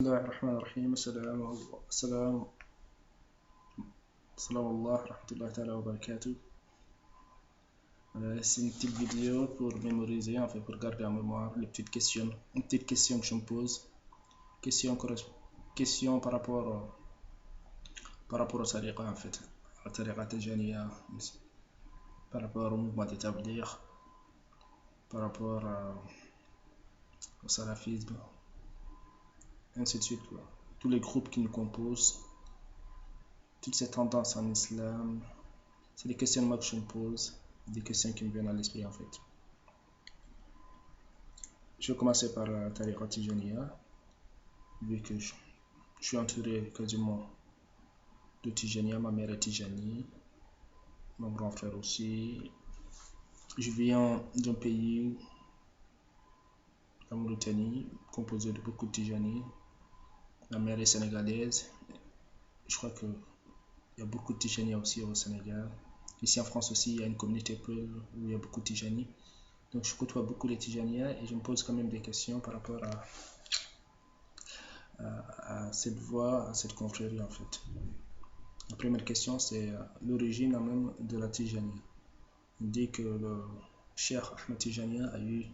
الله الرحمن الرحيم. السلام الله ورحمة الله تعالى وبركاته. C'est une petite vidéo pour mémoriser, en fait, pour garder en mémoire les petites questions. Une petite question que je me pose. Question par rapport au tariqa, en fait. La tariqa tijaniya, par rapport au mouvement d'établir, par rapport au salafisme, ainsi de suite, quoi. Tous les groupes qui nous composent, toutes ces tendances en islam, c'est des questionnements que je me pose, des questions qui me viennent à l'esprit, en fait. Je vais commencer par la tariqa tijaniya, vu que je suis entouré quasiment de Tijaniya. Ma mère est Tijani, mon grand frère aussi. Je viens d'un pays, la Mauritanie, composé de beaucoup de Tijani. Ma mère est sénégalaise. Je crois qu'il y a beaucoup de Tijani aussi au Sénégal. Ici en France aussi, il y a une communauté Peul où il y a beaucoup de Tijani. Donc je côtoie beaucoup les Tijaniya et je me pose quand même des questions par rapport à cette voie, à cette confrérie, en fait. La première question, c'est l'origine même de la Tijaniya. On dit que le Cheikh Ahmed Tijaniya a eu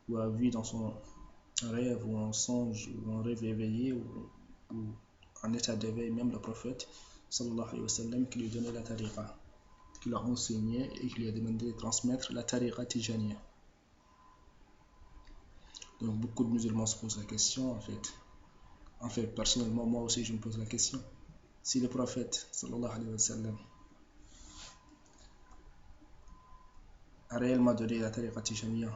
ou a vu dans son rêve ou en songe ou en rêve éveillé ou en état d'éveil, même le prophète sallallahu alayhi wa sallam, qui lui donnait la tariqa, qui l'a enseigné et qui lui a demandé de transmettre la tariqa Tijaniya. Donc beaucoup de musulmans se posent la question, en fait personnellement moi aussi je me pose la question. Si le prophète sallallahu alayhi wa sallam a réellement donné la tariqa Tijaniya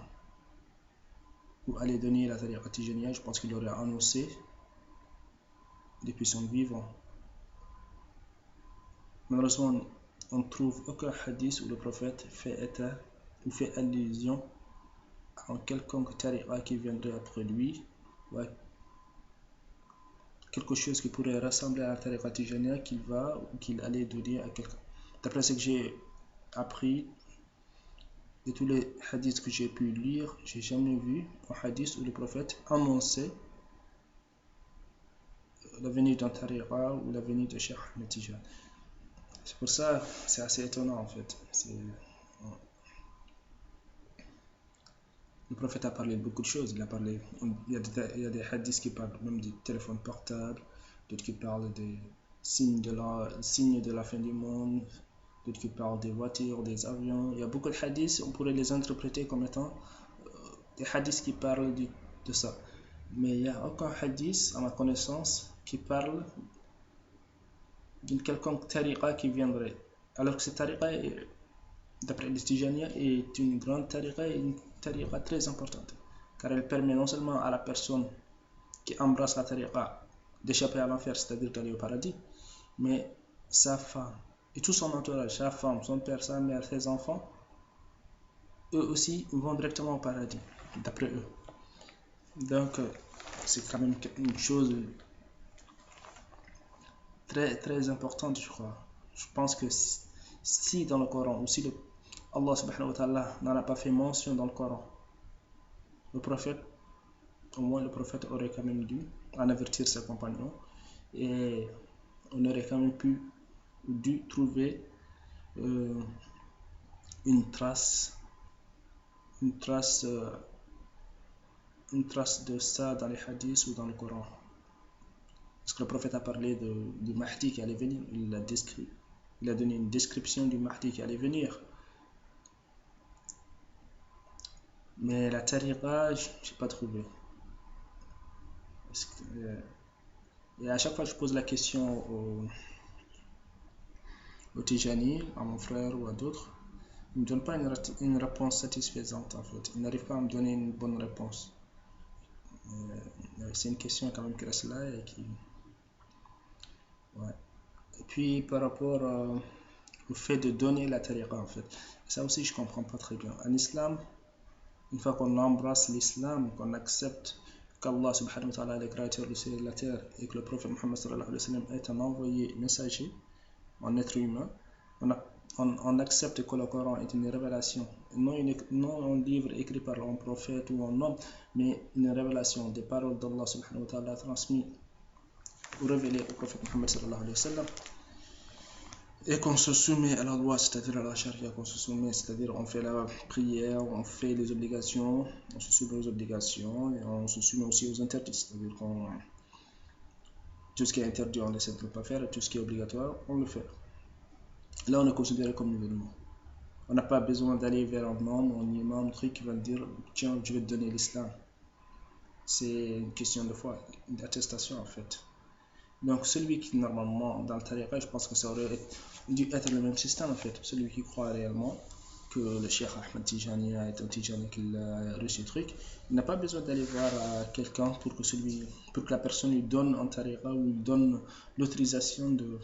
ou allait donner la tariqa Tijaniya, je pense qu'il l'aurait annoncé depuis son vivant. Malheureusement, on ne trouve aucun hadith où le prophète fait état ou fait allusion à un quelconque tariqa qui viendrait après lui, ou à quelque chose qui pourrait ressembler à la tariqa Tijaniya qu'il allait donner à quelqu'un. D'après ce que j'ai appris de tous les hadiths que j'ai pu lire, j'ai jamais vu un hadith où le prophète annonçait la venue d'un tariqa ou la venue de Cheikh Ahmed Tijani. C'est pour ça, c'est assez étonnant, en fait. Le prophète a parlé de beaucoup de choses. Il y a des hadiths qui parlent même du téléphone portable, d'autres qui parlent des signes de la fin du monde, d'autres qui parlent des voitures, des avions. Il y a beaucoup de hadiths, on pourrait les interpréter comme étant des hadiths qui parlent de ça. Mais il n'y a aucun hadith, à ma connaissance, qui parle d'une quelconque tariqa qui viendrait. Alors que cette tariqa, d'après les Tijaniya, est une grande tariqa et une tariqa très importante. Car elle permet non seulement à la personne qui embrasse la tariqa d'échapper à l'enfer, c'est-à-dire d'aller au paradis, mais sa femme et tout son entourage, sa femme, son père, sa mère, ses enfants, eux aussi vont directement au paradis, d'après eux. Donc, c'est quand même une chose très, très importante, je crois. Je pense que si dans le Coran, ou si Allah subhanahu wa ta'ala n'en a pas fait mention dans le Coran, au moins le prophète aurait quand même dû en avertir ses compagnons et on aurait quand même dû trouver une trace de ça dans les hadiths ou dans le Coran. Parce que le prophète a parlé du Mahdi qui allait venir, il a donné une description du Mahdi qui allait venir. Mais la tariqa, je n'ai pas trouvé. Et à chaque fois que je pose la question au Tijani, à mon frère ou à d'autres, ils ne me donnent pas une réponse satisfaisante, en fait. Ils n'arrivent pas à me donner une bonne réponse. C'est une question quand même qui reste là et qui... Ouais. Et puis par rapport au fait de donner la tariqa, en fait, ça aussi je comprends pas très bien. En islam, une fois qu'on embrasse l'islam, qu'on accepte qu'Allah subhanahu wa ta'ala est le créateur du ciel et de la terre et que le prophète Muhammad sallallahu alayhi wa sallam est un envoyé messager, un être humain, on accepte que le Coran est une révélation, non un livre écrit par un prophète ou un homme, mais une révélation des paroles d'Allah subhanahu wa ta'ala transmises ou révélé au prophète Mohammed sallallahu alayhi wa sallam, et qu'on se soumet à la loi, c'est-à-dire à la charia, qu'on se soumet, c'est-à-dire on fait la prière, on fait les obligations, on se soumet aux obligations, et on se soumet aussi aux interdits, c'est-à-dire qu'on tout ce qui est interdit, on essaie de ne pas faire, et tout ce qui est obligatoire, on le fait. Là, on est considéré comme musulman. On n'a pas besoin d'aller vers un membre, un imam, un truc qui va dire tiens, je vais te donner l'islam. C'est une question de foi, une attestation en fait. Donc, celui qui, normalement, dans le tariqa, je pense que ça aurait dû être le même système en fait. Celui qui croit réellement que le Cheikh Ahmed Tijani est un Tijani, qu'il a reçu ce truc, il n'a pas besoin d'aller voir quelqu'un pour que la personne lui donne un tariqa ou lui donne l'autorisation de,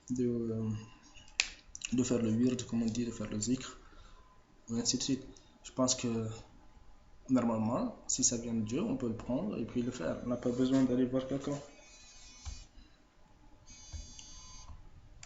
de faire le wird, comme on dit, de faire le zikr, et ainsi de suite. Je pense que normalement, si ça vient de Dieu, on peut le prendre et puis le faire. On n'a pas besoin d'aller voir quelqu'un.